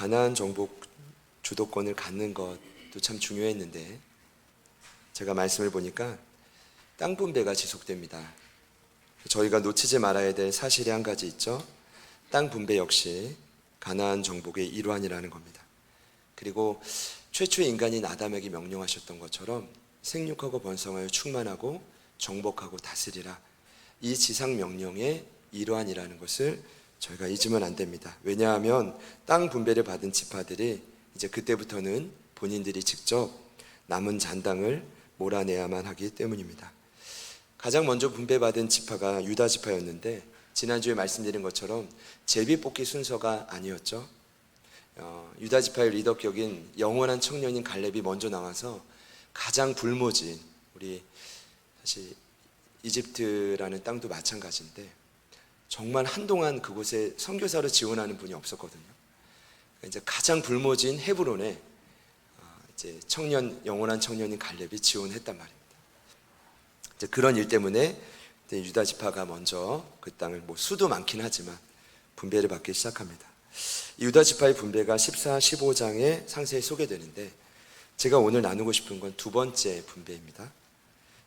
가나안 정복 주도권을 갖는 것도 참 중요했는데 제가 말씀을 보니까 땅 분배가 지속됩니다. 저희가 놓치지 말아야 될 사실이 한 가지 있죠. 땅 분배 역시 가나안 정복의 일환이라는 겁니다. 그리고 최초의 인간인 아담에게 명령하셨던 것처럼 생육하고 번성하여 충만하고 정복하고 다스리라. 이 지상 명령의 일환이라는 것을 저희가 잊으면 안 됩니다. 왜냐하면 땅 분배를 받은 지파들이 이제 그때부터는 본인들이 직접 남은 잔당을 몰아내야만 하기 때문입니다. 가장 먼저 분배받은 지파가 유다 지파였는데 지난주에 말씀드린 것처럼 제비뽑기 순서가 아니었죠. 유다 지파의 리더격인 영원한 청년인 갈렙이 먼저 나와서 가장 불모진, 우리 사실 이집트라는 땅도 마찬가지인데 정말 한동안 그곳에 선교사로 지원하는 분이 없었거든요. 이제 가장 불모진 헤브론에 이제 영원한 청년인 갈렙이 지원했단 말입니다. 이제 그런 일 때문에 유다 지파가 먼저 그 땅을 수도 많긴 하지만 분배를 받기 시작합니다. 유다 지파의 분배가 14, 15장에 상세히 소개되는데 제가 오늘 나누고 싶은 건 두 번째 분배입니다.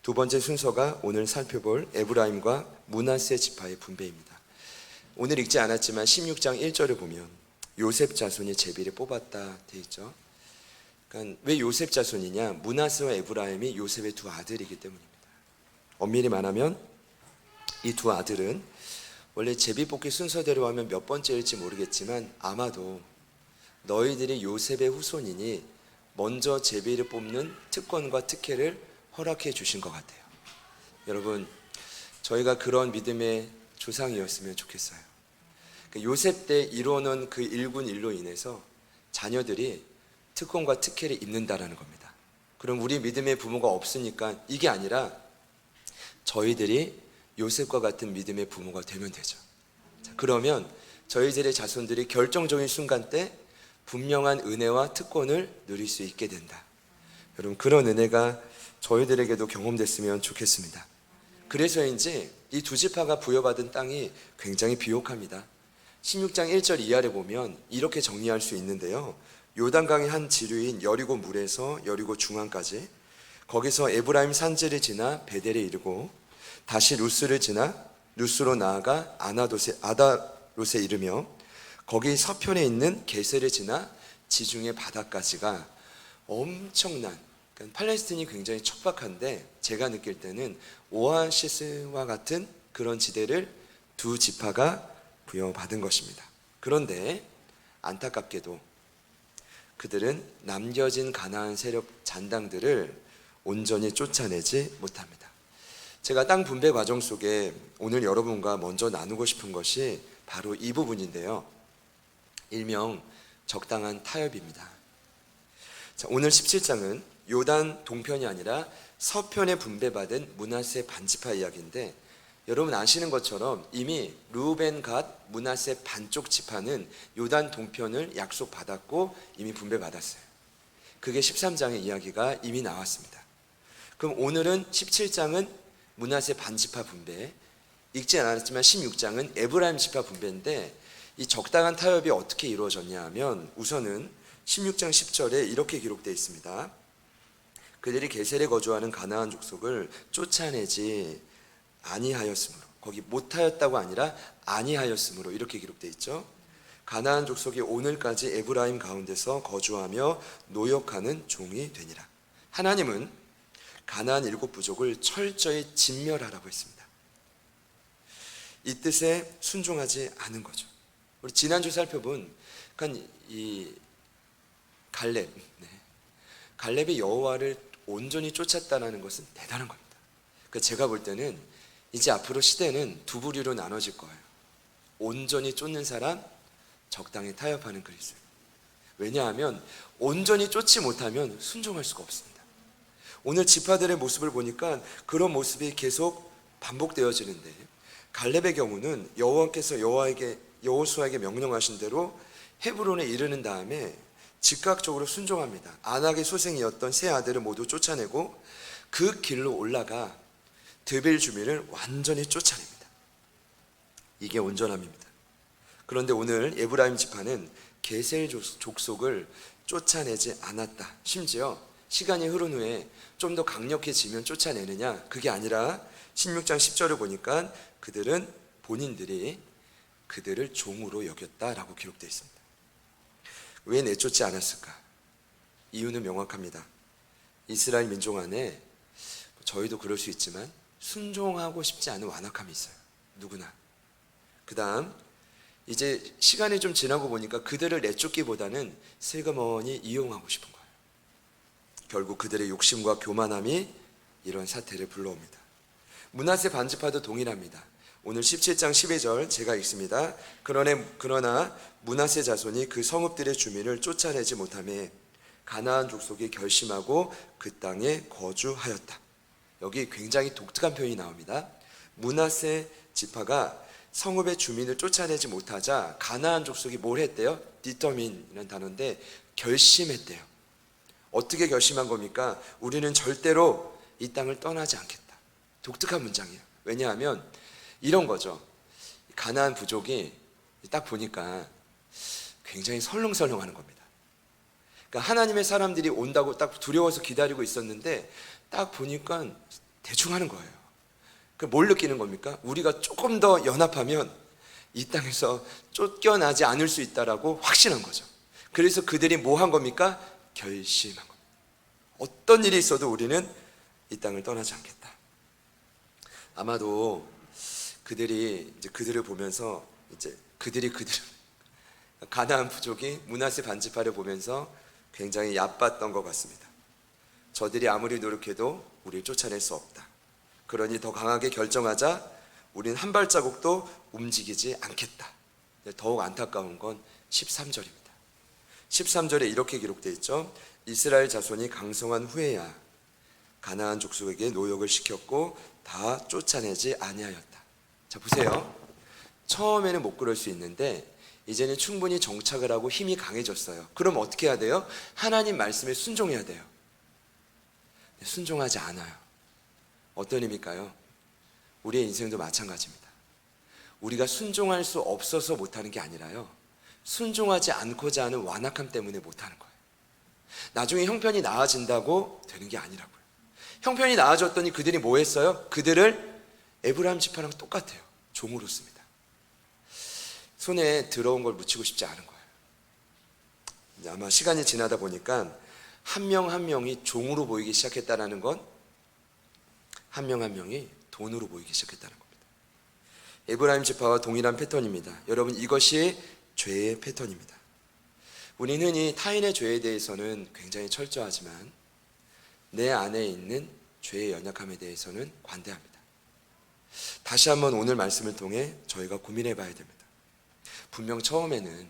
두 번째 순서가 오늘 살펴볼 에브라임과 므낫세 지파의 분배입니다. 오늘 읽지 않았지만 16장 1절을 보면 요셉 자손이 제비를 뽑았다 되어 있죠. 그러니까 왜 요셉 자손이냐? 므낫세와 에브라임이 요셉의 두 아들이기 때문입니다. 엄밀히 말하면 이 두 아들은 원래 제비 뽑기 순서대로 하면 몇 번째일지 모르겠지만 아마도 너희들이 요셉의 후손이니 먼저 제비를 뽑는 특권과 특혜를 허락해 주신 것 같아요. 여러분, 저희가 그런 믿음의 조상이었으면 좋겠어요. 요셉 때 이루어놓은 그 일군 일로 인해서 자녀들이 특권과 특혜를 입는다라는 겁니다. 그럼 우리 믿음의 부모가 없으니까 이게 아니라 저희들이 요셉과 같은 믿음의 부모가 되면 되죠. 그러면 저희들의 자손들이 결정적인 순간 때 분명한 은혜와 특권을 누릴 수 있게 된다. 여러분, 그런 은혜가 저희들에게도 경험됐으면 좋겠습니다. 그래서인지 이 두 지파가 부여받은 땅이 굉장히 비옥합니다. 16장 1절 이하를 보면 이렇게 정리할 수 있는데요. 요단강의 한 지류인 여리고 물에서 여리고 중앙까지, 거기서 에브라임 산지를 지나 베델에 이르고 다시 루스를 지나 루스로 나아가 아다롯에 이르며 거기 서편에 있는 게셀을 지나 지중해 바다까지가 엄청난, 그러니까 팔레스틴이 굉장히 척박한데 제가 느낄 때는 오아시스와 같은 그런 지대를 두 지파가 부여받은 것입니다. 그런데 안타깝게도 그들은 남겨진 가나안 세력 잔당들을 온전히 쫓아내지 못합니다. 제가 땅 분배 과정 속에 오늘 여러분과 먼저 나누고 싶은 것이 바로 이 부분인데요. 일명 적당한 타협입니다. 자, 오늘 17장은 요단 동편이 아니라 서편에 분배받은 므낫세 반지파 이야기인데 여러분 아시는 것처럼 이미 르우벤 갓 므낫세 반쪽 지파는 요단 동편을 약속받았고 이미 분배받았어요. 그게 13장의 이야기가 이미 나왔습니다. 그럼 오늘은 17장은 므낫세 반지파 분배, 읽지 않았지만 16장은 에브라임 지파 분배인데 이 적당한 타협이 어떻게 이루어졌냐 하면 우선은 16장 10절에 이렇게 기록되어 있습니다. 그들이 게셀에 거주하는 가나안 족속을 쫓아내지 아니하였으므로, 거기 못하였다고 아니라 아니하였으므로 이렇게 기록되어 있죠. 가나안 족속이 오늘까지 에브라임 가운데서 거주하며 노역하는 종이 되니라. 하나님은 가나안 7부족을 철저히 진멸하라고 했습니다. 이 뜻에 순종하지 않은 거죠. 우리 지난주 살펴본 이 갈렙이 여호와를 온전히 쫓았다는 것은 대단한 겁니다. 그러니까 제가 볼 때는 이제 앞으로 시대는 두 부류로 나눠질 거예요. 온전히 쫓는 사람, 적당히 타협하는 그리스도. 왜냐하면 온전히 쫓지 못하면 순종할 수가 없습니다. 오늘 지파들의 모습을 보니까 그런 모습이 계속 반복되어지는데 갈렙의 경우는 여호와께서 여호수아에게 명령하신 대로 헤브론에 이르는 다음에 즉각적으로 순종합니다. 안악의 소생이었던 세 아들을 모두 쫓아내고 그 길로 올라가 드빌 주민을 완전히 쫓아냅니다. 이게 온전함입니다. 그런데 오늘 에브라임 지파는 게셀 족속을 쫓아내지 않았다. 심지어 시간이 흐른 후에 좀 더 강력해지면 쫓아내느냐, 그게 아니라 16장 10절을 보니까 그들은 본인들이 그들을 종으로 여겼다라고 기록되어 있습니다. 왜 내쫓지 않았을까? 이유는 명확합니다. 이스라엘 민족 안에 저희도 그럴 수 있지만 순종하고 싶지 않은 완악함이 있어요. 누구나. 그 다음 이제 시간이 좀 지나고 보니까 그들을 내쫓기보다는 슬그머니 이용하고 싶은 거예요. 결국 그들의 욕심과 교만함이 이런 사태를 불러옵니다. 므낫세 반지파도 동일합니다. 오늘 17장 12절 제가 읽습니다. 그러나 므낫세 자손이 그 성읍들의 주민을 쫓아내지 못하며 가나안 족속이 결심하고 그 땅에 거주하였다. 여기 굉장히 독특한 표현이 나옵니다. 므낫세 지파가 성읍의 주민을 쫓아내지 못하자 가나안 족속이 뭘 했대요? determine이라는 단어인데 결심했대요. 어떻게 결심한 겁니까? 우리는 절대로 이 땅을 떠나지 않겠다. 독특한 문장이에요. 왜냐하면 이런 거죠. 가나안 부족이 딱 보니까 굉장히 설렁설렁하는 겁니다. 그러니까 하나님의 사람들이 온다고 딱 두려워서 기다리고 있었는데 딱 보니까 대충 하는 거예요. 뭘 느끼는 겁니까? 우리가 조금 더 연합하면 이 땅에서 쫓겨나지 않을 수 있다라고 확신한 거죠. 그래서 그들이 뭐 한 겁니까? 결심한 겁니다. 어떤 일이 있어도 우리는 이 땅을 떠나지 않겠다. 아마도 그들을 보면서 그들을 가나안 부족이 므낫세 반지파를 보면서 굉장히 얕봤던 것 같습니다. 저들이 아무리 노력해도 우리를 쫓아낼 수 없다. 그러니 더 강하게 결정하자. 우리는 한 발자국도 움직이지 않겠다. 더욱 안타까운 건 13절입니다. 13절에 이렇게 기록되어 있죠. 이스라엘 자손이 강성한 후에야 가나안 족속에게 노역을 시켰고 다 쫓아내지 아니하였다. 자, 보세요. 처음에는 못 그럴 수 있는데 이제는 충분히 정착을 하고 힘이 강해졌어요. 그럼 어떻게 해야 돼요? 하나님 말씀에 순종해야 돼요. 순종하지 않아요. 어떤 의미일까요? 우리의 인생도 마찬가지입니다. 우리가 순종할 수 없어서 못하는 게 아니라요, 순종하지 않고자 하는 완악함 때문에 못하는 거예요. 나중에 형편이 나아진다고 되는 게 아니라고요. 형편이 나아졌더니 그들이 뭐 했어요? 그들을 에브라임 지파랑 똑같아요. 종으로 씁니다. 손에 더러운 걸 묻히고 싶지 않은 거예요. 아마 시간이 지나다 보니까 한 명 한 명이 종으로 보이기 시작했다는 건 한 명 한 명이 돈으로 보이기 시작했다는 겁니다. 에브라임 지파와 동일한 패턴입니다. 여러분, 이것이 죄의 패턴입니다. 우리는 흔히 타인의 죄에 대해서는 굉장히 철저하지만 내 안에 있는 죄의 연약함에 대해서는 관대합니다. 다시 한번 오늘 말씀을 통해 저희가 고민해 봐야 됩니다. 분명 처음에는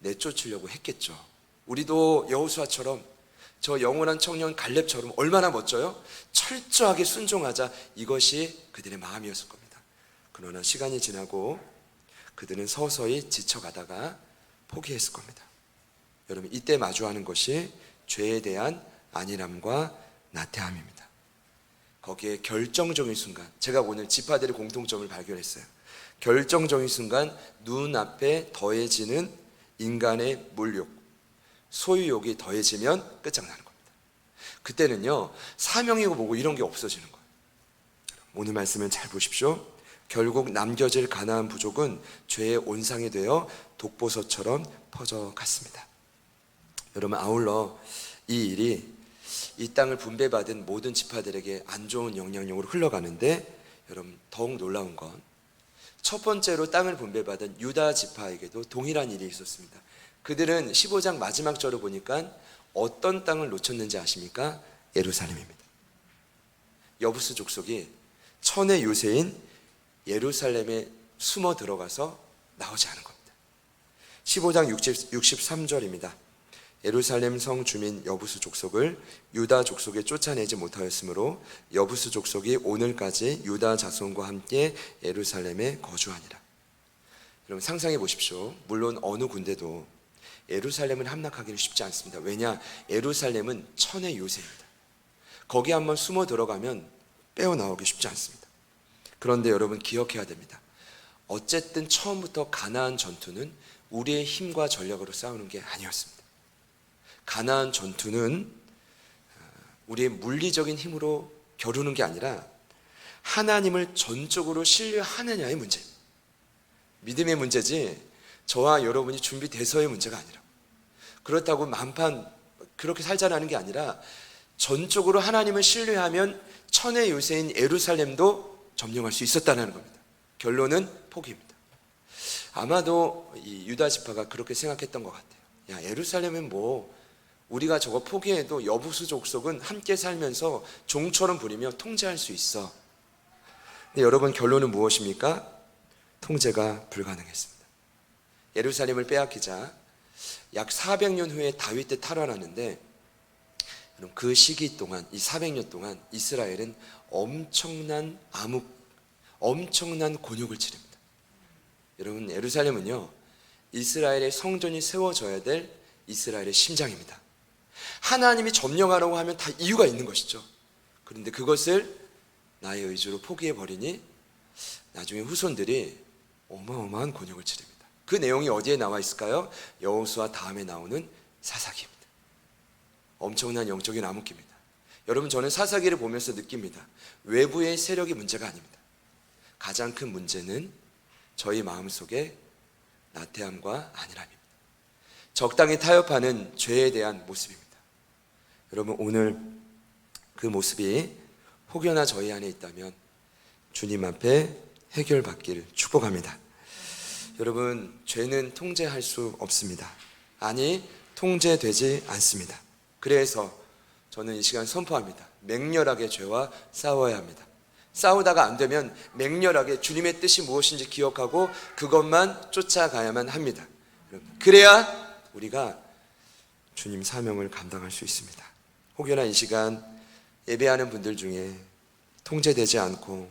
내쫓으려고 했겠죠. 우리도 여호수아처럼, 저 영원한 청년 갈렙처럼 얼마나 멋져요? 철저하게 순종하자, 이것이 그들의 마음이었을 겁니다. 그러나 시간이 지나고 그들은 서서히 지쳐가다가 포기했을 겁니다. 여러분, 이때 마주하는 것이 죄에 대한 안일함과 나태함입니다. 거기에 결정적인 순간, 제가 오늘 지파들의 공통점을 발견했어요. 결정적인 순간 눈앞에 더해지는 인간의 물욕, 소유욕이 더해지면 끝장나는 겁니다. 그때는요, 사명이고 뭐고 이런 게 없어지는 거예요. 오늘 말씀을 잘 보십시오. 결국 남겨질 가나안 부족은 죄의 온상이 되어 독보섯처럼 퍼져갔습니다. 여러분, 아울러 이 일이 이 땅을 분배받은 모든 지파들에게 안 좋은 영향력으로 흘러가는데, 여러분, 더욱 놀라운 건 첫 번째로 땅을 분배받은 유다 지파에게도 동일한 일이 있었습니다. 그들은 15장 마지막 절을 보니까 어떤 땅을 놓쳤는지 아십니까? 예루살렘입니다. 여부스 족속이 천의 요새인 예루살렘에 숨어 들어가서 나오지 않은 겁니다. 15장 63절입니다. 예루살렘 성 주민 여부스 족속을 유다 족속에 쫓아내지 못하였으므로 여부스 족속이 오늘까지 유다 자손과 함께 예루살렘에 거주하니라. 여러분, 상상해 보십시오. 물론 어느 군대도 예루살렘을 함락하기는 쉽지 않습니다. 왜냐? 예루살렘은 천의 요새입니다. 거기 한번 숨어 들어가면 빼어나오기 쉽지 않습니다. 그런데 여러분, 기억해야 됩니다. 어쨌든 처음부터 가나안 전투는 우리의 힘과 전력으로 싸우는 게 아니었습니다. 가나안 전투는 우리의 물리적인 힘으로 겨루는 게 아니라 하나님을 전적으로 신뢰하느냐의 문제입니다. 믿음의 문제지 저와 여러분이 준비돼서의 문제가 아니라, 그렇다고 만판 그렇게 살자라는 게 아니라 전적으로 하나님을 신뢰하면 천의 요새인 예루살렘도 점령할 수 있었다는 겁니다. 결론은 포기입니다. 아마도 이 유다 지파가 그렇게 생각했던 것 같아요. 야, 예루살렘은 뭐 우리가 저거 포기해도 여부수 족속은 함께 살면서 종처럼 부리며 통제할 수 있어. 근데 여러분, 결론은 무엇입니까? 통제가 불가능했습니다. 예루살렘을 빼앗기자 약 400년 후에 다윗 때 탈환하는데, 그 시기 동안, 이 400년 동안 이스라엘은 엄청난 곤욕을 치릅니다. 여러분, 예루살렘은요, 이스라엘의 성전이 세워져야 될 이스라엘의 심장입니다. 하나님이 점령하라고 하면 다 이유가 있는 것이죠. 그런데 그것을 나의 의지로 포기해버리니 나중에 후손들이 어마어마한 곤욕을 치릅니다. 그 내용이 어디에 나와 있을까요? 여호수아 다음에 나오는 사사기입니다. 엄청난 영적인 암흑기입니다. 여러분, 저는 사사기를 보면서 느낍니다. 외부의 세력이 문제가 아닙니다. 가장 큰 문제는 저희 마음속에 나태함과 안일함입니다. 적당히 타협하는 죄에 대한 모습입니다. 여러분, 오늘 그 모습이 혹여나 저희 안에 있다면 주님 앞에 해결받기를 축복합니다. 여러분, 죄는 통제할 수 없습니다. 아니, 통제되지 않습니다. 그래서 저는 이 시간 선포합니다. 맹렬하게 죄와 싸워야 합니다. 싸우다가 안 되면 맹렬하게 주님의 뜻이 무엇인지 기억하고 그것만 쫓아가야만 합니다. 그래야 우리가 주님 사명을 감당할 수 있습니다. 혹여나 이 시간 예배하는 분들 중에 통제되지 않고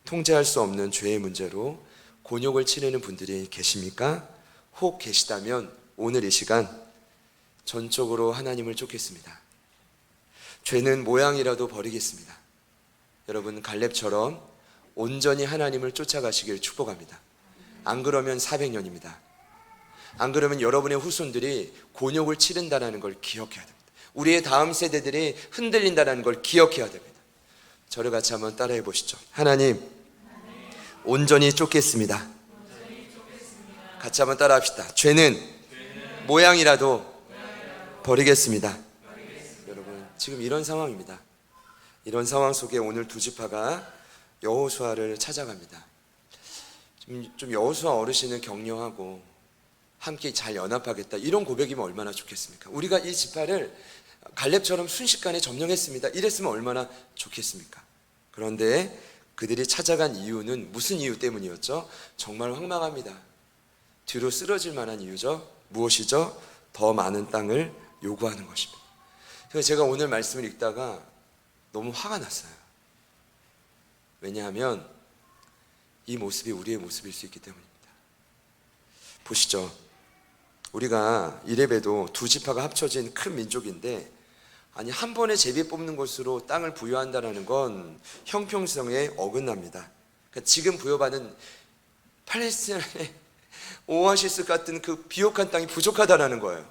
통제할 수 없는 죄의 문제로 곤욕을 치르는 분들이 계십니까? 혹 계시다면 오늘 이 시간 전적으로 하나님을 쫓겠습니다. 죄는 모양이라도 버리겠습니다. 여러분, 갈렙처럼 온전히 하나님을 쫓아가시길 축복합니다. 안 그러면 400년입니다. 안 그러면 여러분의 후손들이 곤욕을 치른다는 걸 기억해야 됩니다. 우리의 다음 세대들이 흔들린다는 걸 기억해야 됩니다. 저를 같이 한번 따라해 보시죠. 하나님, 온전히 쫓겠습니다. 같이 한번 따라 합시다. 죄는 모양이라도 버리겠습니다. 여러분, 지금 이런 상황입니다. 이런 상황 속에 오늘 두 지파가 여호수아를 찾아갑니다. 좀 여호수아 어르신을 격려하고 함께 잘 연합하겠다, 이런 고백이면 얼마나 좋겠습니까? 우리가 이 지파를 갈렙처럼 순식간에 점령했습니다, 이랬으면 얼마나 좋겠습니까? 그런데 그들이 찾아간 이유는 무슨 이유 때문이었죠? 정말 황망합니다. 뒤로 쓰러질 만한 이유죠. 무엇이죠? 더 많은 땅을 요구하는 것입니다. 그래서 제가 오늘 말씀을 읽다가 너무 화가 났어요. 왜냐하면 이 모습이 우리의 모습일 수 있기 때문입니다. 보시죠. 우리가 이레베도 두 지파가 합쳐진 큰 민족인데, 아니, 한 번에 제비 뽑는 것으로 땅을 부여한다는 건 형평성에 어긋납니다. 그러니까 지금 부여받은 팔레스타인의 오아시스 같은 그 비옥한 땅이 부족하다는 거예요.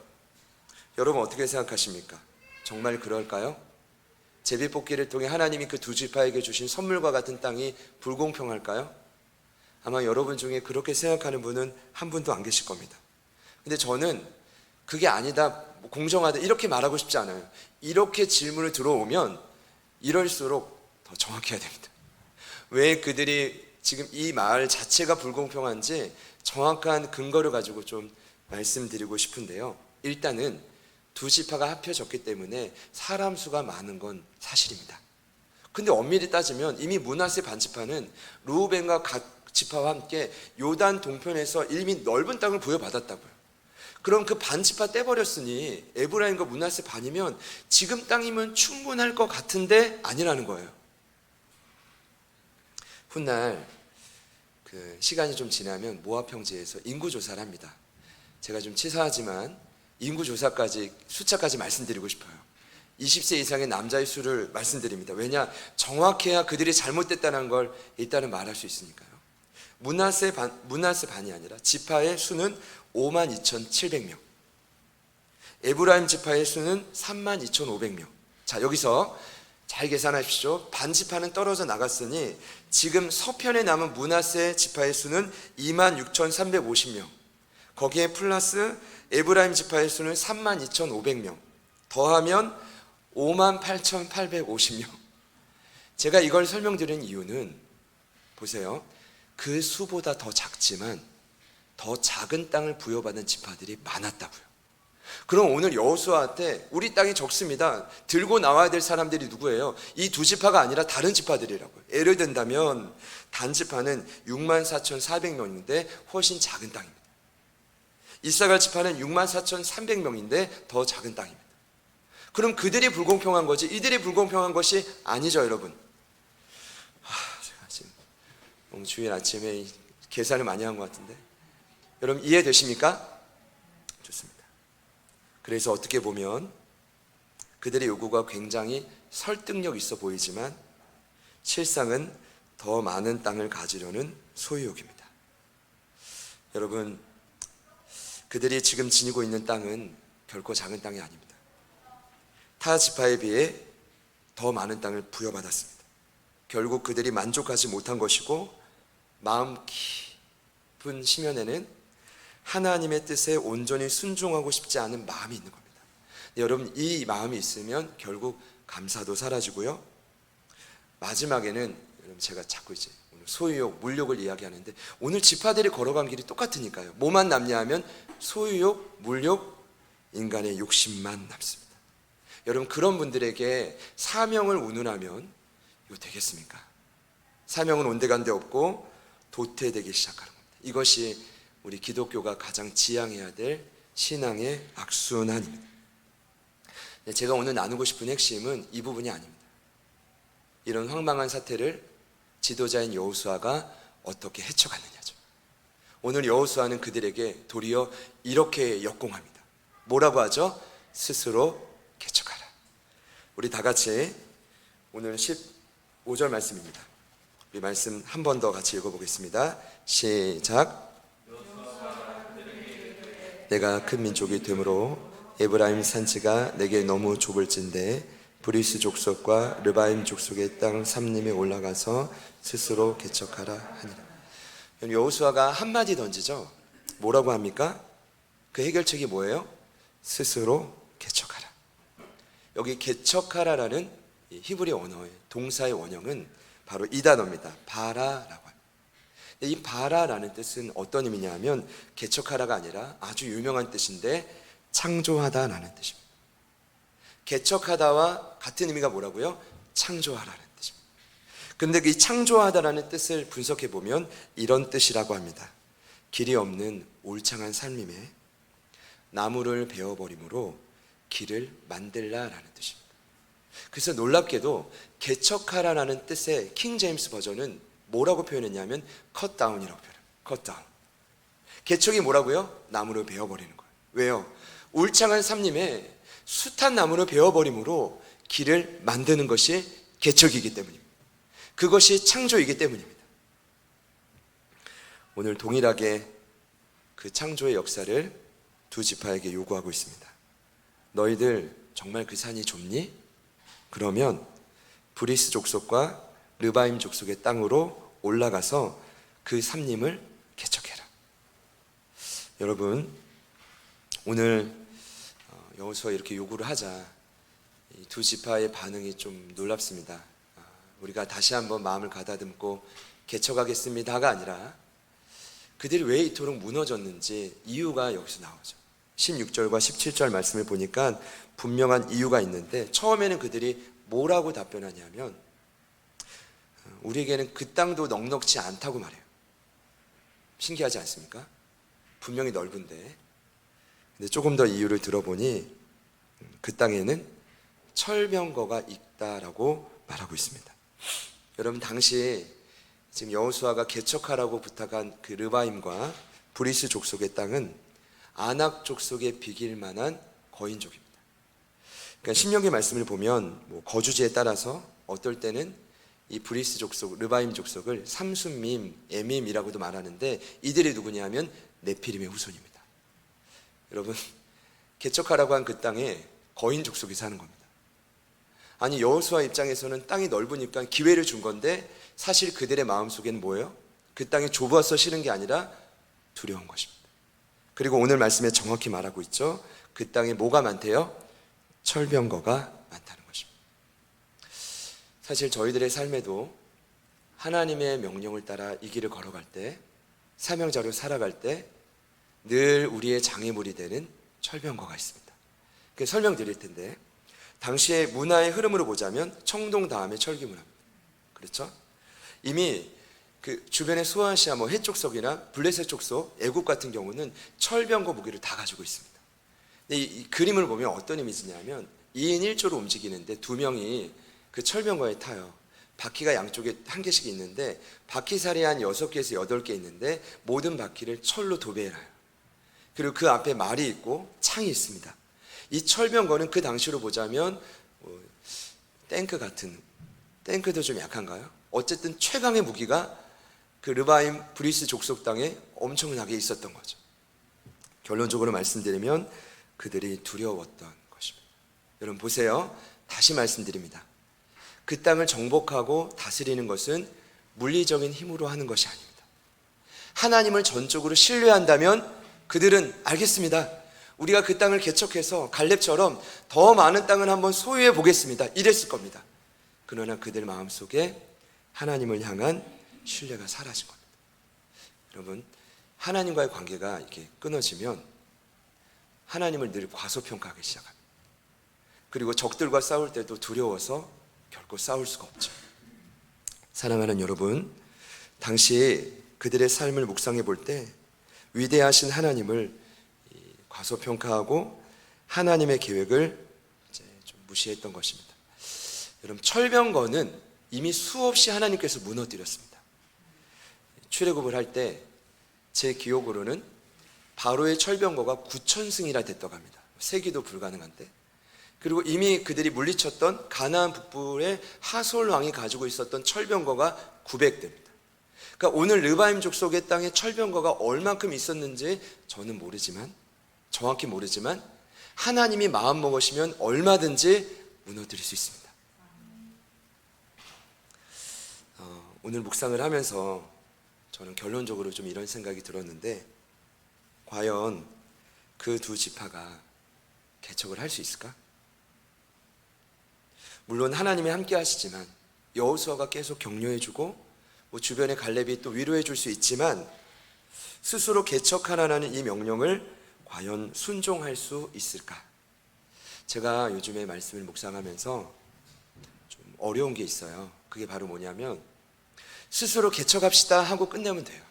여러분, 어떻게 생각하십니까? 정말 그럴까요? 제비 뽑기를 통해 하나님이 그 두 지파에게 주신 선물과 같은 땅이 불공평할까요? 아마 여러분 중에 그렇게 생각하는 분은 한 분도 안 계실 겁니다. 근데 저는 그게 아니다, 공정하다, 이렇게 말하고 싶지 않아요. 이렇게 질문을 들어오면 이럴수록 더 정확해야 됩니다. 왜 그들이 지금 이 마을 자체가 불공평한지 정확한 근거를 가지고 좀 말씀드리고 싶은데요. 일단은 두 지파가 합쳐졌기 때문에 사람 수가 많은 건 사실입니다. 근데 엄밀히 따지면 이미 므낫세 반지파는 르우벤과 각 지파와 함께 요단 동편에서 이미 넓은 땅을 부여받았다고요. 그럼 그 반지파 떼버렸으니 에브라임과 므낫세 반이면 지금 땅이면 충분할 것 같은데 아니라는 거예요. 훗날 그 시간이 좀 지나면 모압 평지에서 인구 조사를 합니다. 제가 좀 치사하지만 인구 조사까지, 숫자까지 말씀드리고 싶어요. 20세 이상의 남자의 수를 말씀드립니다. 왜냐? 정확해야 그들이 잘못됐다는 걸 일단은 말할 수 있으니까요. 므낫세 반이 아니라 지파의 수는 52,700명. 에브라임 지파의 수는 32,500명. 자, 여기서 잘 계산하십시오. 반 지파는 떨어져 나갔으니 지금 서편에 남은 므낫세 지파의 수는 26,350명. 거기에 플러스 에브라임 지파의 수는 32,500명. 더하면 58,850명. 제가 이걸 설명드린 이유는 보세요. 그 수보다 더 작지만 더 작은 땅을 부여받은 지파들이 많았다고요. 그럼 오늘 여호수아한테 우리 땅이 적습니다. 들고 나와야 될 사람들이 누구예요? 이 두 지파가 아니라 다른 지파들이라고요. 예를 든다면 단 지파는 64,400명인데 훨씬 작은 땅입니다. 이사갈 지파는 64,300명인데 더 작은 땅입니다. 그럼 그들이 불공평한 거지 이들이 불공평한 것이 아니죠, 여러분. 제가 지금 오늘 주일 아침에 계산을 많이 한 것 같은데 여러분 이해되십니까? 좋습니다. 그래서 어떻게 보면 그들의 요구가 굉장히 설득력 있어 보이지만 실상은 더 많은 땅을 가지려는 소유욕입니다. 여러분, 그들이 지금 지니고 있는 땅은 결코 작은 땅이 아닙니다. 타 지파에 비해 더 많은 땅을 부여받았습니다. 결국 그들이 만족하지 못한 것이고 마음 깊은 심연에는 하나님의 뜻에 온전히 순종하고 싶지 않은 마음이 있는 겁니다. 여러분, 이 마음이 있으면 결국 감사도 사라지고요. 마지막에는 여러분 제가 자꾸 이제 오늘 소유욕, 물욕을 이야기하는데 오늘 지파들이 걸어간 길이 똑같으니까요. 뭐만 남냐 하면 소유욕, 물욕, 인간의 욕심만 남습니다. 여러분, 그런 분들에게 사명을 운운하면 이거 되겠습니까? 사명은 온데간데 없고 도태되기 시작하는 겁니다. 이것이 우리 기독교가 가장 지향해야 될 신앙의 악순환입니다. 제가 오늘 나누고 싶은 핵심은 이 부분이 아닙니다. 이런 황망한 사태를 지도자인 여호수아가 어떻게 헤쳐갔느냐죠. 오늘 여호수아는 그들에게 도리어 이렇게 역공합니다. 뭐라고 하죠? 스스로 개척하라. 우리 다 같이 오늘 15절 말씀입니다. 우리 말씀 한 번 더 같이 읽어보겠습니다. 시작. 내가 큰 민족이 되므로 에브라임 산지가 내게 너무 좁을진데 브리스 족속과 르바임 족속의 땅 삼림에 올라가서 스스로 개척하라 하니라. 여호수아가 한마디 던지죠. 뭐라고 합니까? 그 해결책이 뭐예요? 스스로 개척하라. 여기 개척하라라는 히브리 언어의 동사의 원형은 바로 이 단어입니다. 바라라고 합니다. 이 바라라는 뜻은 어떤 의미냐 하면 개척하라가 아니라 아주 유명한 뜻인데 창조하다라는 뜻입니다. 개척하다와 같은 의미가 뭐라고요? 창조하라는 뜻입니다. 그런데 이 창조하다라는 뜻을 분석해 보면 이런 뜻이라고 합니다. 길이 없는 울창한 삶임에 나무를 베어버림으로 길을 만들라라는 뜻입니다. 그래서 놀랍게도 개척하라라는 뜻의 킹 제임스 버전은 뭐라고 표현했냐면 컷 다운이라고 표현합니다. 컷 다운. 개척이 뭐라고요? 나무를 베어버리는 거예요. 왜요? 울창한 삼림에 숱한 나무를 베어버림으로 길을 만드는 것이 개척이기 때문입니다. 그것이 창조이기 때문입니다. 오늘 동일하게 그 창조의 역사를 두 지파에게 요구하고 있습니다. 너희들 정말 그 산이 좁니? 그러면 브리스 족속과 르바임 족속의 땅으로 올라가서 그 삼림을 개척해라. 여러분, 오늘 여호수아 이렇게 요구를 하자 이 두 지파의 반응이 좀 놀랍습니다. 우리가 다시 한번 마음을 가다듬고 개척하겠습니다가 아니라 그들이 왜 이토록 무너졌는지 이유가 여기서 나오죠. 16절과 17절 말씀을 보니까 분명한 이유가 있는데 처음에는 그들이 뭐라고 답변하냐면 우리에게는 그 땅도 넉넉지 않다고 말해요. 신기하지 않습니까? 분명히 넓은데 근데 조금 더 이유를 들어보니 그 땅에는 철병거가 있다라고 말하고 있습니다. 여러분, 당시 지금 여호수아가 개척하라고 부탁한 그 르바임과 브리스 족속의 땅은 아낙 족속에 비길 만한 거인족입니다. 그러니까 신명기 말씀을 보면 거주지에 따라서 어떨 때는 이 브리스 족속, 르바임 족속을 삼순밈, 에밈이라고도 말하는데 이들이 누구냐면 네피림의 후손입니다. 여러분, 개척하라고 한 그 땅에 거인 족속이 사는 겁니다. 아니, 여호수아 입장에서는 땅이 넓으니까 기회를 준 건데 사실 그들의 마음속에는 뭐예요? 그 땅이 좁아서 싫은 게 아니라 두려운 것입니다. 그리고 오늘 말씀에 정확히 말하고 있죠. 그 땅에 뭐가 많대요? 철병거가 많다는 것입니다. 사실 저희들의 삶에도 하나님의 명령을 따라 이 길을 걸어갈 때, 사명자로 살아갈 때 늘 우리의 장애물이 되는 철병거가 있습니다. 설명드릴 텐데, 당시의 문화의 흐름으로 보자면 청동 다음에 철기문화입니다. 그렇죠? 이미 그 주변의 소아시아, 해족속이나 블레셋 족속, 애국 같은 경우는 철병거 무기를 다 가지고 있습니다. 근데 이 그림을 보면 어떤 이미지냐면 2인 1조로 움직이는데 두 명이 그 철병거에 타요. 바퀴가 양쪽에 한 개씩 있는데 바퀴살이 한 6개에서 8개 있는데 모든 바퀴를 철로 도배해놔요. 그리고 그 앞에 말이 있고 창이 있습니다. 이 철병거는 그 당시로 보자면 탱크도 좀 약한가요? 어쨌든 최강의 무기가 그 르바임 브리스 족속 땅에 엄청나게 있었던 거죠. 결론적으로 말씀드리면 그들이 두려웠던 것입니다. 여러분 보세요. 다시 말씀드립니다. 그 땅을 정복하고 다스리는 것은 물리적인 힘으로 하는 것이 아닙니다. 하나님을 전적으로 신뢰한다면 그들은 알겠습니다. 우리가 그 땅을 개척해서 갈렙처럼 더 많은 땅을 한번 소유해 보겠습니다. 이랬을 겁니다. 그러나 그들 마음속에 하나님을 향한 신뢰가 사라진 겁니다. 여러분, 하나님과의 관계가 이렇게 끊어지면 하나님을 늘 과소평가하기 시작합니다. 그리고 적들과 싸울 때도 두려워서 결코 싸울 수가 없죠. 사랑하는 여러분, 당시 그들의 삶을 묵상해 볼 때 위대하신 하나님을 과소평가하고 하나님의 계획을 이제 좀 무시했던 것입니다. 여러분, 철병거는 이미 수없이 하나님께서 무너뜨렸습니다. 출애굽을 할 때 제 기억으로는 바로의 철병거가 9,000승이나 됐다고 합니다. 세기도 불가능한데. 그리고 이미 그들이 물리쳤던 가나안 북부의 하솔 왕이 가지고 있었던 철병거가 900대입니다. 그러니까 오늘 르바임 족속의 땅에 철병거가 얼만큼 있었는지 저는 정확히 모르지만 하나님이 마음 먹으시면 얼마든지 무너뜨릴 수 있습니다. 오늘 묵상을 하면서 저는 결론적으로 좀 이런 생각이 들었는데, 과연 그 두 지파가 개척을 할 수 있을까? 물론 하나님이 함께 하시지만 여호수아가 계속 격려해주고 주변의 갈렙이 또 위로해줄 수 있지만 스스로 개척하라는 이 명령을 과연 순종할 수 있을까? 제가 요즘에 말씀을 묵상하면서 좀 어려운 게 있어요. 그게 바로 뭐냐면 스스로 개척합시다 하고 끝내면 돼요.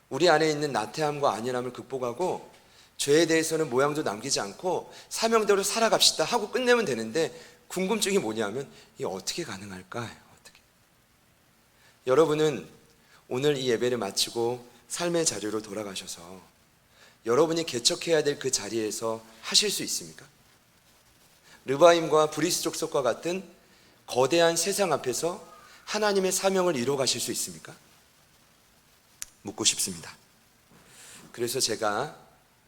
우리 안에 있는 나태함과 안일함을 극복하고 죄에 대해서는 모양도 남기지 않고 사명대로 살아갑시다 하고 끝내면 되는데, 궁금증이 뭐냐면 이게 어떻게 가능할까요? 어떻게? 여러분은 오늘 이 예배를 마치고 삶의 자리로 돌아가셔서 여러분이 개척해야 될 그 자리에서 하실 수 있습니까? 르바임과 브리스 족속과 같은 거대한 세상 앞에서 하나님의 사명을 이루어 가실 수 있습니까? 묻고 싶습니다. 그래서 제가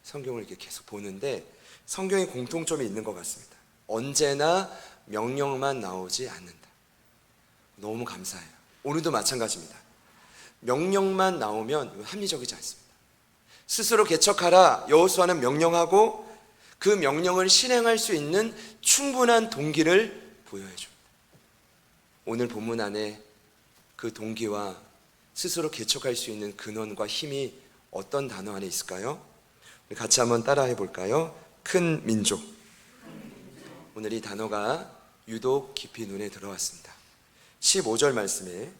성경을 이렇게 계속 보는데 성경에 공통점이 있는 것 같습니다. 언제나 명령만 나오지 않는다. 너무 감사해요. 오늘도 마찬가지입니다. 명령만 나오면 합리적이지 않습니다. 스스로 개척하라 여호수아는 명령하고 그 명령을 실행할 수 있는 충분한 동기를 부여해 줍니다. 오늘 본문 안에 그 동기와 스스로 개척할 수 있는 근원과 힘이 어떤 단어 안에 있을까요? 우리 같이 한번 따라해 볼까요? 큰 민족. 오늘 이 단어가 유독 깊이 눈에 들어왔습니다. 15절 말씀에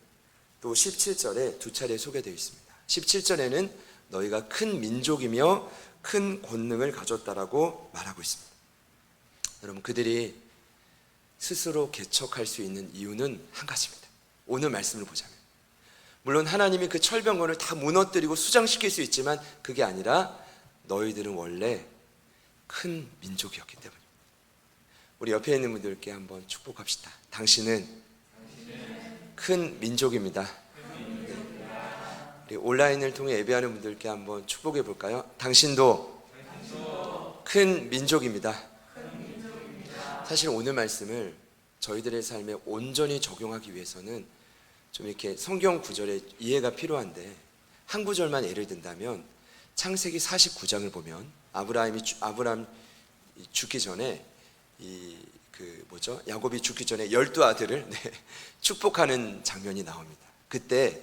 또 17절에 두 차례 소개되어 있습니다. 17절에는 너희가 큰 민족이며 큰 권능을 가졌다라고 말하고 있습니다. 여러분, 그들이 스스로 개척할 수 있는 이유는 한 가지입니다. 오늘 말씀을 보자면, 물론 하나님이 그 철병거를 다 무너뜨리고 수장시킬 수 있지만 그게 아니라 너희들은 원래 큰 민족이었기 때문입니다. 우리 옆에 있는 분들께 한번 축복합시다. 당신은 큰 민족입니다. 우리 온라인을 통해 예배하는 분들께 한번 축복해 볼까요? 당신도 큰 민족입니다. 사실 오늘 말씀을 저희들의 삶에 온전히 적용하기 위해서는 좀 이렇게 성경 구절의 이해가 필요한데, 한 구절만 예를 든다면 창세기 49장을 보면 아브라함 죽기 전에 야곱이 죽기 전에 12아들을 축복하는 장면이 나옵니다. 그때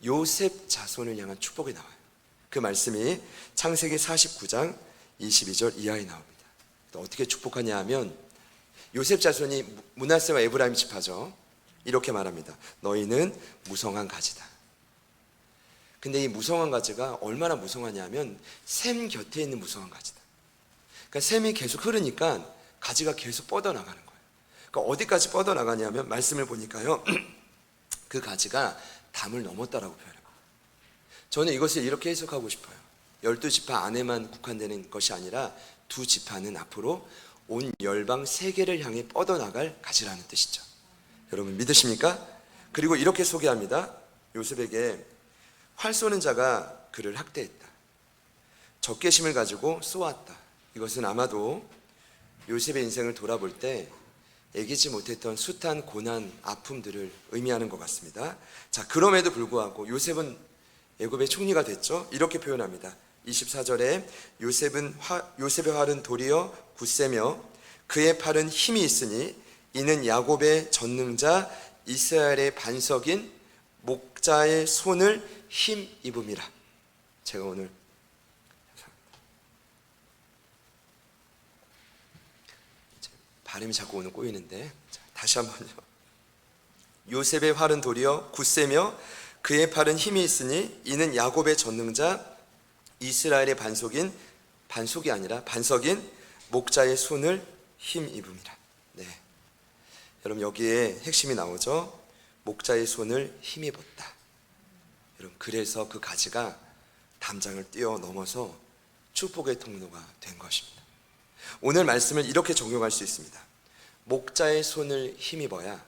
요셉 자손을 향한 축복이 나와요. 그 말씀이 창세기 49장 22절 이하에 나옵니다. 어떻게 축복하냐 하면, 요셉 자손이 므낫세와 에브라임 지파죠. 이렇게 말합니다. 너희는 무성한 가지다. 근데 이 무성한 가지가 얼마나 무성하냐면 샘 곁에 있는 무성한 가지다. 그러니까 샘이 계속 흐르니까 가지가 계속 뻗어나가는 거예요. 그러니까 어디까지 뻗어나가냐면 말씀을 보니까요, 그 가지가 담을 넘었다라고 표현합니다. 저는 이것을 이렇게 해석하고 싶어요. 12지파 안에만 국한되는 것이 아니라 두 지파는 앞으로 온 열방 세계를 향해 뻗어나갈 가지라는 뜻이죠. 여러분 믿으십니까? 그리고 이렇게 소개합니다. 요셉에게 활 쏘는 자가 그를 학대했다. 적개심을 가지고 쏘았다. 이것은 아마도 요셉의 인생을 돌아볼 때 애기지 못했던 숱한 고난, 아픔들을 의미하는 것 같습니다. 자, 그럼에도 불구하고 요셉은 애굽의 총리가 됐죠. 이렇게 표현합니다. 24절에 요셉의 활은 도리어 굳세며 그의 팔은 힘이 있으니 이는 야곱의 전능자 이스라엘의 반석인 목자의 손을 힘입음이라. 제가 오늘 발음이 자꾸 오늘 꼬이는데, 다시 한번요. 요셉의 활은 도리어 굳세며 그의 팔은 힘이 있으니 이는 야곱의 전능자 이스라엘의 반석이 아니라 반석인 목자의 손을 힘입음이라. 여러분 여기에 핵심이 나오죠. 목자의 손을 힘입었다. 여러분 그래서 그 가지가 담장을 뛰어넘어서 축복의 통로가 된 것입니다. 오늘 말씀을 이렇게 적용할 수 있습니다. 목자의 손을 힘입어야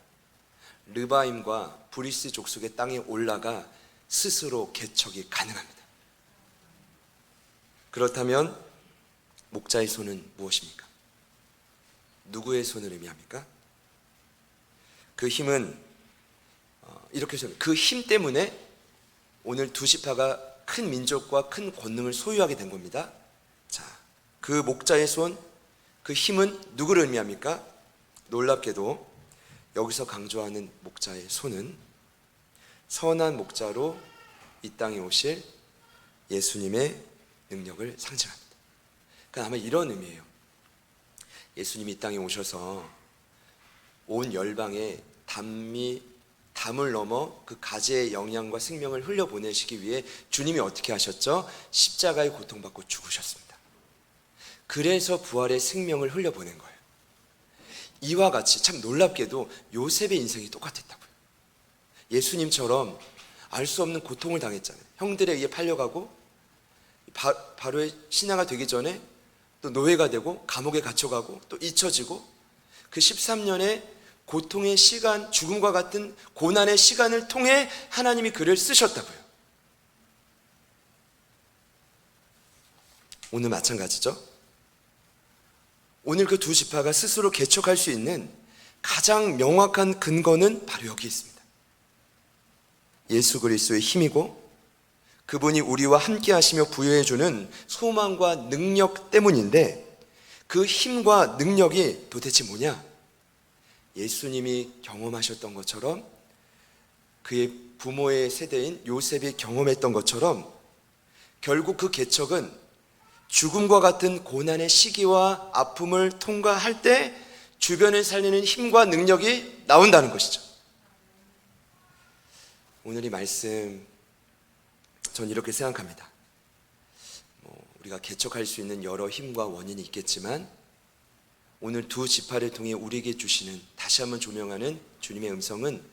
르바임과 브리스 족속의 땅에 올라가 스스로 개척이 가능합니다. 그렇다면 목자의 손은 무엇입니까? 누구의 손을 의미합니까? 그 힘은 이렇게 그 힘 때문에 오늘 두 지파가 큰 민족과 큰 권능을 소유하게 된 겁니다. 자, 그 목자의 손, 그 힘은 누구를 의미합니까? 놀랍게도 여기서 강조하는 목자의 손은 선한 목자로 이 땅에 오실 예수님의 능력을 상징합니다. 그러니까 아마 이런 의미예요. 예수님이 이 땅에 오셔서 온 열방에 담을 넘어 그 가지의 영양과 생명을 흘려보내시기 위해 주님이 어떻게 하셨죠? 십자가의 고통받고 죽으셨습니다. 그래서 부활의 생명을 흘려보낸 거예요. 이와 같이 참 놀랍게도 요셉의 인생이 똑같았다고요. 예수님처럼 알 수 없는 고통을 당했잖아요. 형들에 의해 팔려가고 바로의 신하가 되기 전에 또 노예가 되고 감옥에 갇혀가고 또 잊혀지고 그 13년의 고통의 시간, 죽음과 같은 고난의 시간을 통해 하나님이 그를 쓰셨다고요. 오늘 마찬가지죠. 오늘 그 두 지파가 스스로 개척할 수 있는 가장 명확한 근거는 바로 여기 있습니다. 예수 그리스도의 힘이고 그분이 우리와 함께 하시며 부여해 주는 소망과 능력 때문인데, 그 힘과 능력이 도대체 뭐냐? 예수님이 경험하셨던 것처럼, 그의 부모의 세대인 요셉이 경험했던 것처럼 결국 그 개척은 죽음과 같은 고난의 시기와 아픔을 통과할 때 주변을 살리는 힘과 능력이 나온다는 것이죠. 오늘 이 말씀, 전 이렇게 생각합니다. 우리가 개척할 수 있는 여러 힘과 원인이 있겠지만 오늘 두 지파를 통해 우리에게 주시는, 다시 한번 조명하는 주님의 음성은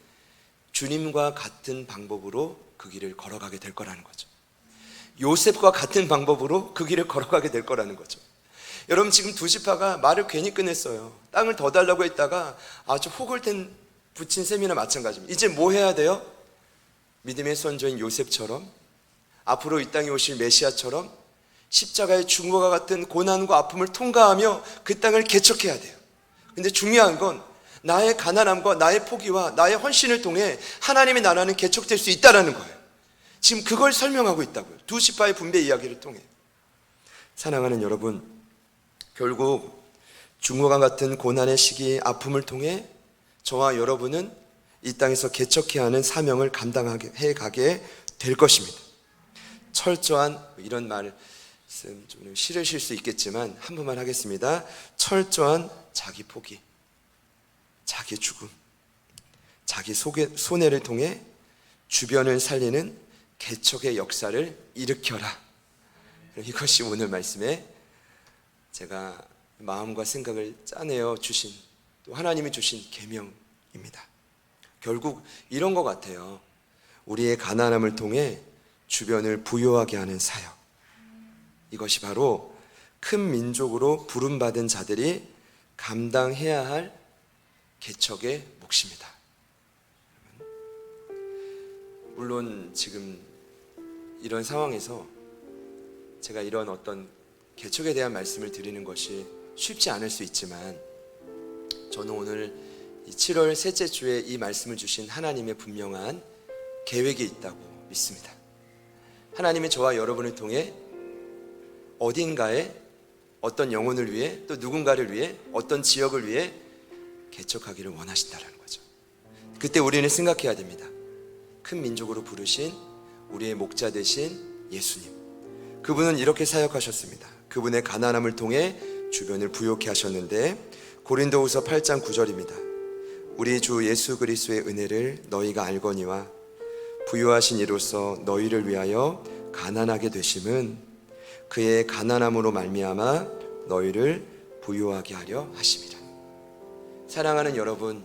주님과 같은 방법으로 그 길을 걸어가게 될 거라는 거죠. 요셉과 같은 방법으로 그 길을 걸어가게 될 거라는 거죠. 여러분 지금 두 지파가 말을 괜히 꺼냈어요. 땅을 더 달라고 했다가 아주 혹을 된 붙인 셈이나 마찬가지입니다. 이제 뭐 해야 돼요? 믿음의 선조인 요셉처럼, 앞으로 이 땅에 오실 메시아처럼 십자가의 죽음과 같은 고난과 아픔을 통과하며 그 땅을 개척해야 돼요. 근데 중요한 건 나의 가난함과 나의 포기와 나의 헌신을 통해 하나님의 나라는 개척될 수 있다는 거예요. 지금 그걸 설명하고 있다고요. 두 지파의 분배 이야기를 통해. 사랑하는 여러분, 결국 죽음과 같은 고난의 시기, 아픔을 통해 저와 여러분은 이 땅에서 개척해야 하는 사명을 감당해 가게 될 것입니다. 철저한, 이런 말씀 좀 싫으실 수 있겠지만 한 번만 하겠습니다. 철저한 자기 포기, 자기 죽음, 자기 손해를 통해 주변을 살리는 개척의 역사를 일으켜라. 이것이 오늘 말씀에 제가 마음과 생각을 짜내어 주신, 또 하나님이 주신 계명입니다. 결국 이런 것 같아요. 우리의 가난함을 통해 주변을 부유하게 하는 사역, 이것이 바로 큰 민족으로 부름받은 자들이 감당해야 할 개척의 몫입니다. 물론 지금 이런 상황에서 제가 이런 어떤 개척에 대한 말씀을 드리는 것이 쉽지 않을 수 있지만, 저는 오늘 7월 셋째 주에 이 말씀을 주신 하나님의 분명한 계획이 있다고 믿습니다. 하나님이 저와 여러분을 통해 어딘가에 어떤 영혼을 위해, 또 누군가를 위해, 어떤 지역을 위해 개척하기를 원하신다는 거죠. 그때 우리는 생각해야 됩니다. 큰 민족으로 부르신 우리의 목자 되신 예수님, 그분은 이렇게 사역하셨습니다. 그분의 가난함을 통해 주변을 부욕해 하셨는데, 고린도후서 8장 9절입니다. 우리 주 예수 그리스도의 은혜를 너희가 알거니와 부유하신 이로써 너희를 위하여 가난하게 되심은 그의 가난함으로 말미암아 너희를 부유하게 하려 하심이라. 사랑하는 여러분,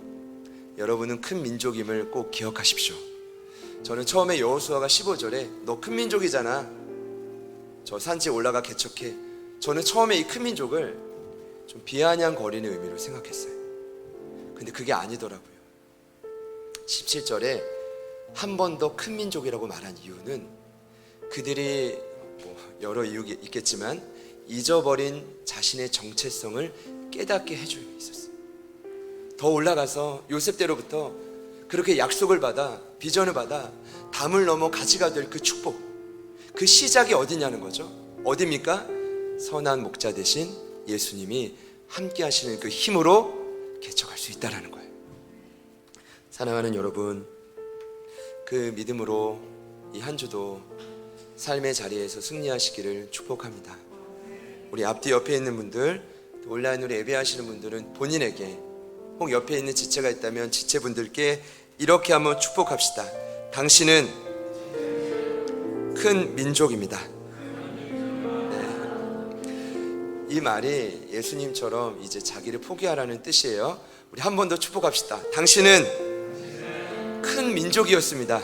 여러분은 큰 민족임을 꼭 기억하십시오. 저는 처음에 여호수아가 15절에 너 큰 민족이잖아, 저 산지에 올라가 개척해, 저는 처음에 이 큰 민족을 좀 비아냥거리는 의미로 생각했어요. 근데 그게 아니더라고요. 17절에 한 번 더 큰 민족이라고 말한 이유는 그들이 여러 이유가 있겠지만 잊어버린 자신의 정체성을 깨닫게 해주고 있었어요. 더 올라가서 요셉대로부터 그렇게 약속을 받아, 비전을 받아 담을 넘어 가지가 될 그 축복, 그 시작이 어디냐는 거죠. 어디입니까? 선한 목자 되신 예수님이 함께 하시는 그 힘으로 개척할 수 있다는 거예요. 사랑하는 여러분, 그 믿음으로 이 한 주도 삶의 자리에서 승리하시기를 축복합니다. 우리 앞뒤 옆에 있는 분들, 또 온라인으로 예배하시는 분들은 본인에게, 혹 옆에 있는 지체가 있다면 지체분들께 이렇게 한번 축복합시다. 당신은 큰 민족입니다. 이 말이 예수님처럼 이제 자기를 포기하라는 뜻이에요. 우리 한 번 더 축복합시다. 당신은 큰 민족이었습니다.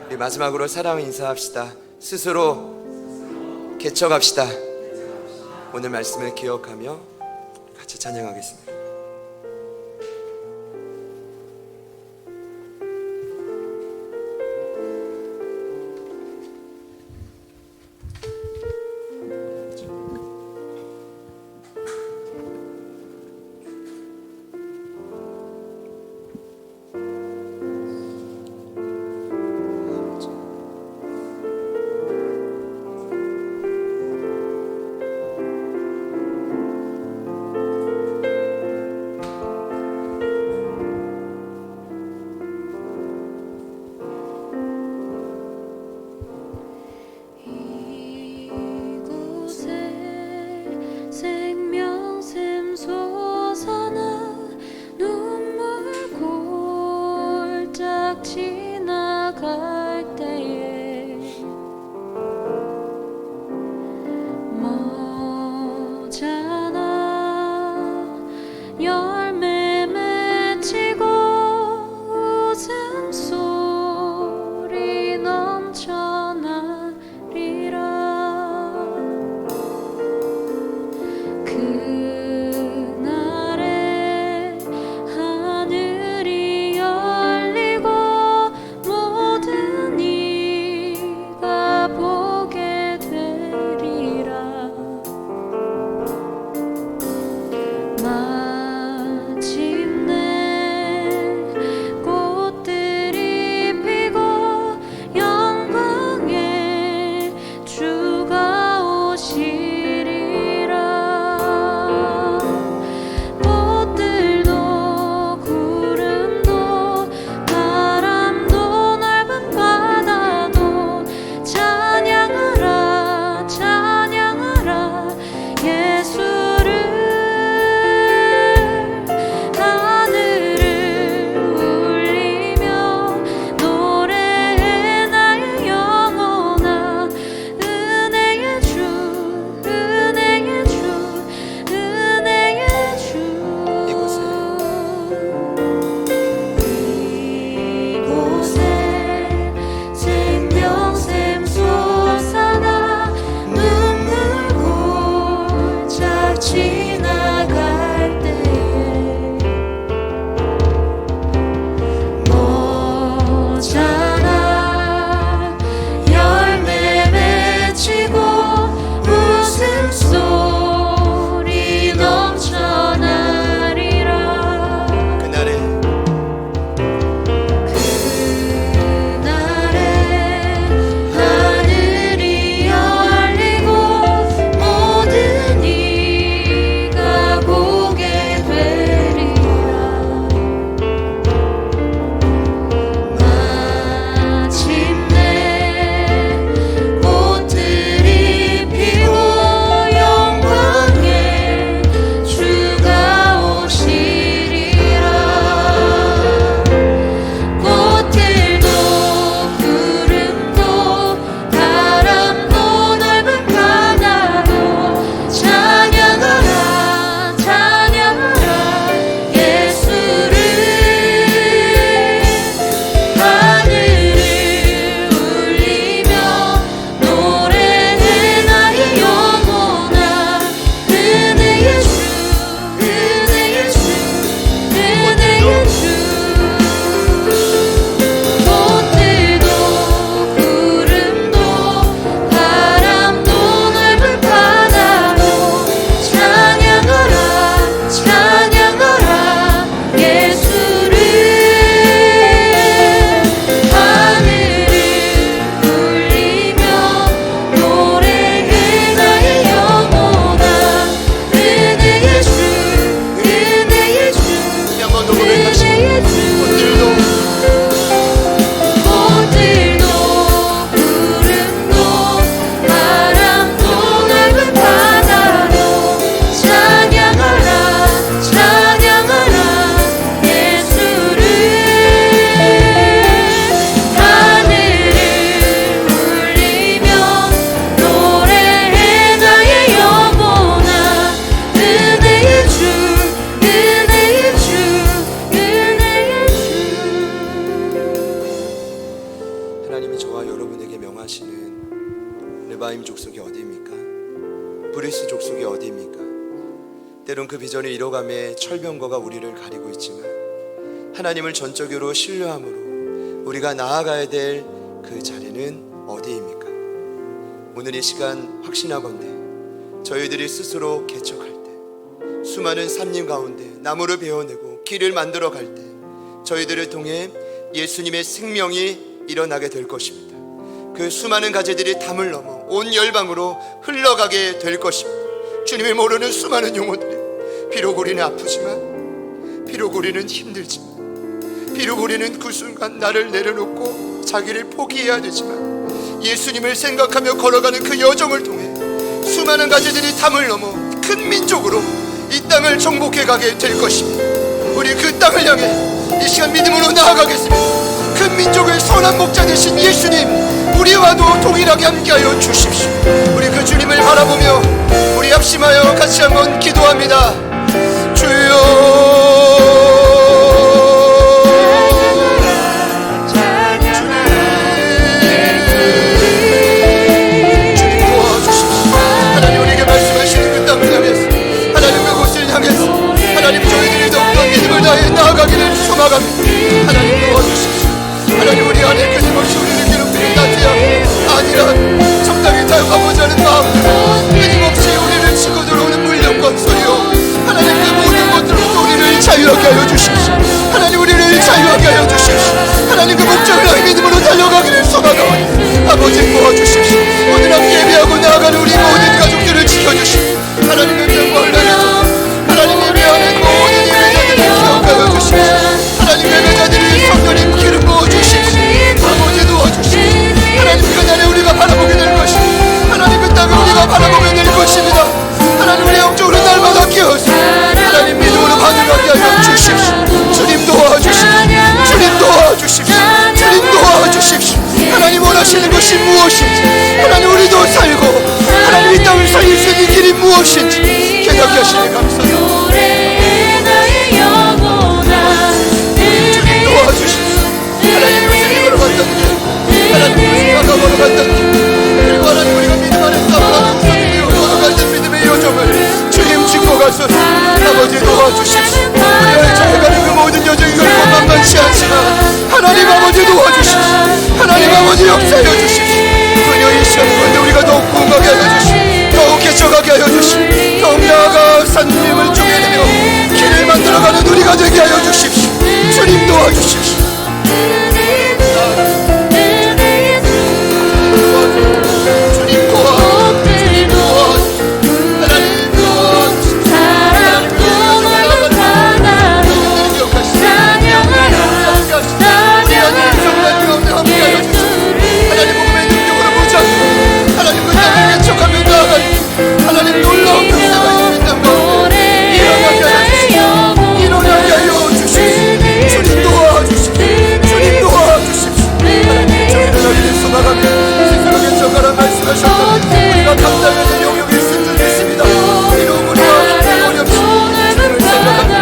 우리 마지막으로 사랑 인사합시다. 스스로 개척합시다. 오늘 말씀을 기억하며 같이 찬양하겠습니다. 지나갈 때에 모자라 열매 맺히고 웃음소리 넘쳐나리라. 그날에 하늘이 열리고 모든 이가 보게 되리라. 마침내 꽃들이 피고 영광의 주가 오시리라. 꽃들도 구름도 바람도 넓은 바다도 찬양하라 찬양하라 예수를. 하늘을 울리며 노래해 나의 영혼아. 은혜의 주 은혜의 주 은혜의 주. 꽃들도 구름도 바람도 넓은 바다도 찬양하라 찬양하라 예수를. 하늘을 울리며 노래해 나의 영혼아. 은혜의 주 은혜의 주 한번 더 고백합시다. 은혜의 주. 꽃들도 구름도 바람도 넓은 바다도 찬양하라 찬양하라 예수를. 하늘을 울리며 노래해 나의 영혼아. 은혜의 주 은혜의 주 은혜의 주. 하나님이 저와 여러분에게 명하시는 르바임 족속이 어디입니까? 브리스 족속이 어디입니까? 때론 그 비전을 이뤄감에 철병거가 우리를 가리고 있지만 하나님을 전적으로 신뢰함으로 우리가 나아가야 될 그 자리는 어디입니까? 오늘 이 시간 확신하건대 저희들이 스스로 개척할 때, 수많은 산림 가운데 나무를 베어내고 길을 만들어 갈 때 저희들을 통해 예수님의 생명이 일어나게 될 것입니다. 그 수많은 가지들이 담을 넘어 온 열방으로 흘러가게 될 것입니다. 주님을 모르는 수많은 영혼들이 비록 우리는 아프지만, 비록 우리는 힘들지만, 비록 우리는 그 순간 나를 내려놓고 자기를 포기해야 되지만 예수님을 생각하며 걸어가는 그 여정을 통해 수많은 가지들이 담을 넘어 큰 민족으로 이 땅을 정복해 가게 될 것입니다. 우리 그 땅을 향해 이 시간 믿음으로 나아가겠습니다. 큰 민족의 선한 목자 되신 예수님, 우리와도 동일하게 함께하여 주십시오. 우리 그 주님을 바라보며 우리 합심하여 같이 한번 기도합니다. 주여, 나아가기를 소망합니다. 하나님 도와주십시오. 하나님 우리 안에 끊임없이 우리를 괴롭히는 나태함 아니라 적당히 다가가고자 하는 마음으로 끊임없이 우리를 치고 들어오는 물령과 소리요, 하나님 그 모든 것들로부터 우리를 자유하게 하여 주십시오. 하나님 우리를 자유하게 하여 주십시오. 하나님 그 목적을 향해 믿음으로 달려가기를 소망합니다. 아버지 도와주십시오. 오늘 함께 예배하고 나아가는 우리 모든 가족들을 지켜주십시오. 하나님 그 땅과 흘러내서 하나님 예배하는 모든 예배자들을 기억하여 주십시오. 하나님 예배자들을 성령님 기름 부어주십시오. 아버지 도와주십시오. 하나님 그 날에 우리가 바라보게 될 것입니다. 하나님 그 땅을 우리가 바라보게 될 것입니다. 하나님 우리 영적으로 날마다 깨어서 하나님 믿음으로 반응하게 하여 주십시오. 주님 도와주십시오. 주님 도와주십시오. 주님 도와주십시오. 하나님 원하시는 것이 무엇인지, 하나님 우리도 살고 하나님 이 땅을 살릴 수 있는 길이 무엇인지 깨닫게 하시니 감사합니다. 주님 도와주십시오. 하나님 그것을 걸어갔던 길, 하나님 그것을 다가보러 갔던 길, 그리고 하나님 우리가 믿음 안에 싸움하고 걸어갈 때 믿음의 여정을 주님 지고 들어가소서. 아버지 도와주십시오. 우리가 저해가는 그 모든 여정이 결코 만만치 않지만 하나님 아버지 도와주십시오. 하나님 아버지 역사하여 주십시오. 그녀의 시험 가운데 우리가 더욱 부흥하게 하여 주십시오. 더욱 개척하게 하여 주십시오. 더욱 나아가 산림을 쪼개내며 길을 만들어가는 우리가 되게 하여 주십시오. 주님 도와주십시오. 주님 도와, 주님 도와, 하나님 도와. 사랑도 넓은 바다로 찬양하라 찬양하라 예수를 하나님 복음의 능력으로 무장하고 하나님 그 땅을 개척하며 나아갈 하나님 놀라운 역사가 있는 가운데 일어나게 하여 주십시오. 주님 도와주십시오. 주님 도와주십시오. 하나님 저희를 너희를 소망하며 스스로 개척하라 말씀하셨는데 우리가 감당하는 영역이 있을 줄 믿습니다. 비록 우리가 어렵지 주님을 생각하며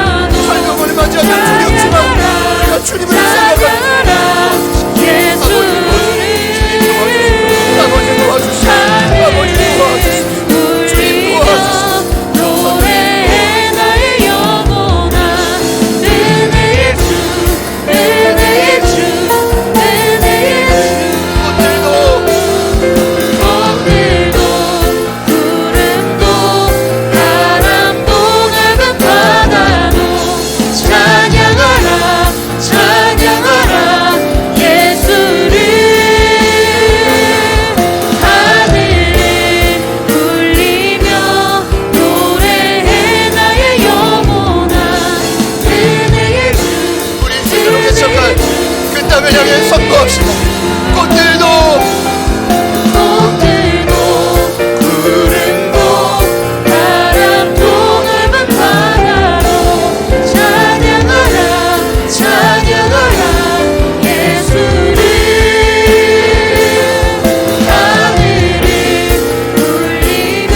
설명을 맞이하면 두렵지만 우리가 주님을 생각하며 아버지 도와주시오. 아버지 도와주시오. 주님 도와주시오. 노래해 나의 영원한 은혜의 주 은혜의 주 은혜의 주 꽃들도 구름도 바람도 넓은 바다도 찬양하라 찬양하라 예수를 하늘을 울리며 노래해 나의 영원한 은혜의 주 우리 스스로 개척한 그 땅을 향해 선포합시다. 꽃들도 구름도 바람도 넓은 바다로 찬양하라 찬양하라 예수를 하늘을 울리며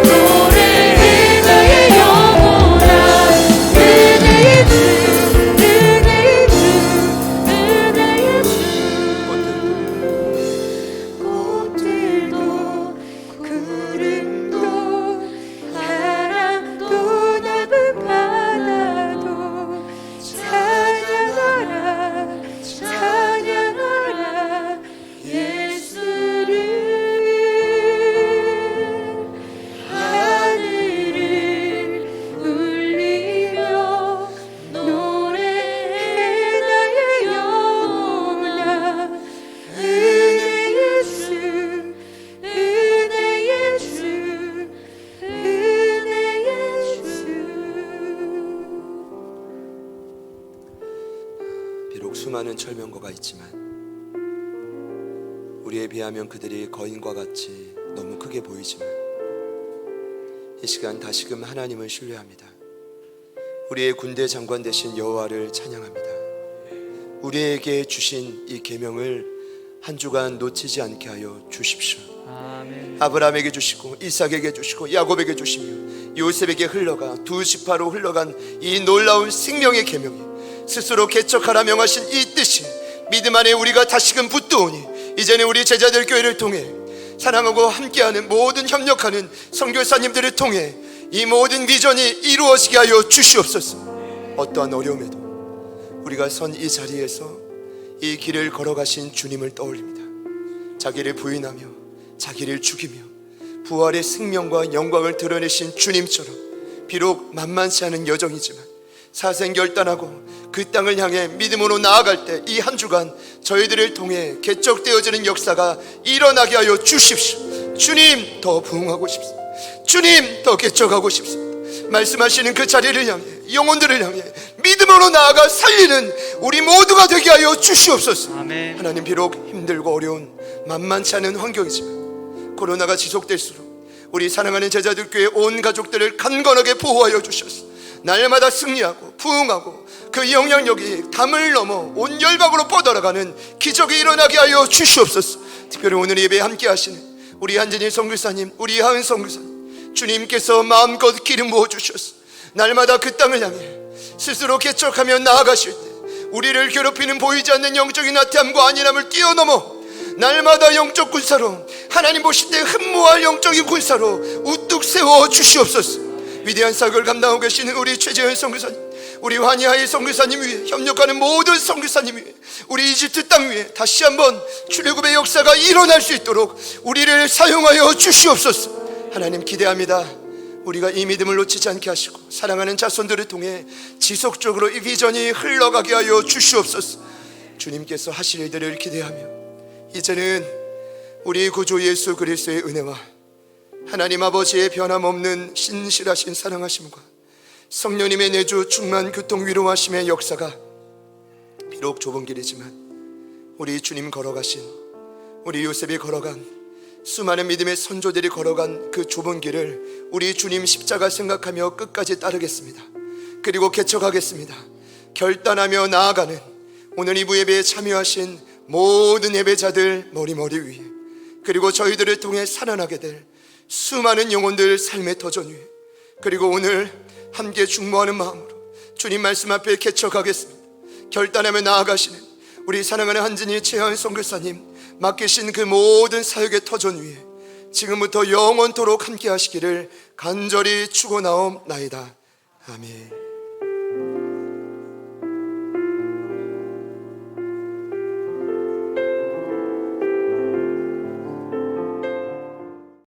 노래해 나의 영원한 은혜의 주 은혜의 주 은혜의 주 꽃들도 구름도 바람도 넓은 바다도 찬양하라 찬양하라 예수를 하늘을 울리며 노래해 나의 영원한 은혜의 주 은혜의 주 은혜의 주 비록 수많은 철명거가 있지만 우리에 비하면 그들이 거인과 같이 너무 크게 보이지만 이 시간 다시금 하나님을 신뢰합니다. 우리의 군대 장관 되신 여호와를 찬양합니다. 우리에게 주신 이 계명을 한 주간 놓치지 않게 하여 주십시오. 아브라함에게 주시고 이삭에게 주시고 야곱에게 주시며 요셉에게 흘러가 두 지파로 흘러간 이 놀라운 생명의 계명이 스스로 개척하라 명하신 이 뜻이 믿음 안에 우리가 다시금 붙들오니 이제는 우리 제자들 교회를 통해 사랑하고 함께하는 모든 협력하는 선교사님들을 통해 이 모든 비전이 이루어지게 하여 주시옵소서. 어떠한 어려움에도 우리가 선 이 자리에서 이 길을 걸어가신 주님을 떠올립니다. 자기를 부인하며 자기를 죽이며 부활의 생명과 영광을 드러내신 주님처럼 비록 만만치 않은 여정이지만 사생결단하고 그 땅을 향해 믿음으로 나아갈 때 이 한 주간 저희들을 통해 개척되어지는 역사가 일어나게 하여 주십시오. 주님 더 부흥하고 싶습니다. 주님 더 개척하고 싶습니다. 말씀하시는 그 자리를 향해 영혼들을 향해 믿음으로 나아가 살리는 우리 모두가 되게 하여 주시옵소서. 아멘. 하나님 비록 힘들고 어려운 만만치 않은 환경이지만 코로나가 지속될수록 우리 사랑하는 제자들 교회 온 가족들을 간건하게 보호하여 주셔서 날마다 승리하고 부흥하고 그 영향력이 담을 넘어 온 열방으로 뻗어나가는 기적이 일어나게 하여 주시옵소서. 특별히 오늘 예배에 함께 하시는 우리 한진일 선교사님, 우리 하은 선교사님, 주님께서 마음껏 기름 부어주셔서 날마다 그 땅을 향해 스스로 개척하며 나아가실 때 우리를 괴롭히는 보이지 않는 영적인 나태함과 안일함을 뛰어넘어 날마다 영적 군사로 하나님 보실 때 흠모할 영적인 군사로 우뚝 세워 주시옵소서. 위대한 사역을 감당하고 계시는 우리 최재현 선교사님, 우리 환희아이 선교사님 위에, 협력하는 모든 선교사님 위에, 우리 이집트 땅 위에 다시 한번 출애굽의 역사가 일어날 수 있도록 우리를 사용하여 주시옵소서. 하나님 기대합니다. 우리가 이 믿음을 놓치지 않게 하시고 사랑하는 자손들을 통해 지속적으로 이 비전이 흘러가게 하여 주시옵소서. 주님께서 하실 일들을 기대하며 이제는 우리 구주 예수 그리스도의 은혜와 하나님 아버지의 변함없는 신실하신 사랑하심과 성령님의 내주 충만 교통 위로하심의 역사가 비록 좁은 길이지만 우리 주님 걸어가신, 우리 요셉이 걸어간, 수많은 믿음의 선조들이 걸어간 그 좁은 길을 우리 주님 십자가 생각하며 끝까지 따르겠습니다. 그리고 개척하겠습니다. 결단하며 나아가는 오늘 이부 예배에 참여하신 모든 예배자들 머리 위에, 그리고 저희들을 통해 살아나게 될 수많은 영혼들 삶의 터전 위에, 그리고 오늘 함께 중보하는 마음으로 주님 말씀 앞에 개척하겠습니다. 결단하며 나아가시는 우리 사랑하는 한진희 최현 선교사님 맡기신 그 모든 사역의 터전 위에 지금부터 영원토록 함께 하시기를 간절히 축원하옵나이다. 아멘.